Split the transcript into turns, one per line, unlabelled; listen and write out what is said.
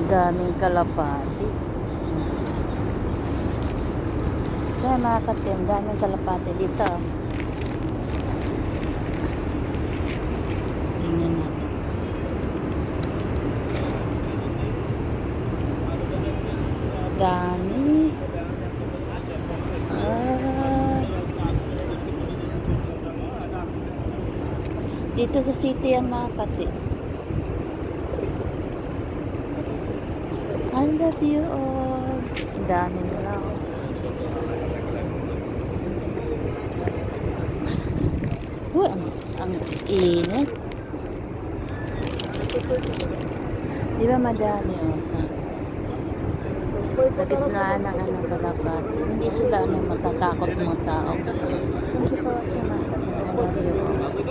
Daming kalapati. Kaya mga katim, daming kalapati dito. Tingnan natin. Dami. Dito sa city yan mga katim. I love you all. Dami nila. Ang init. Di ba madami sa gitna ng kalapati. Hindi sila matatakot mga tao. Thank you for watching mga katim. I love you all.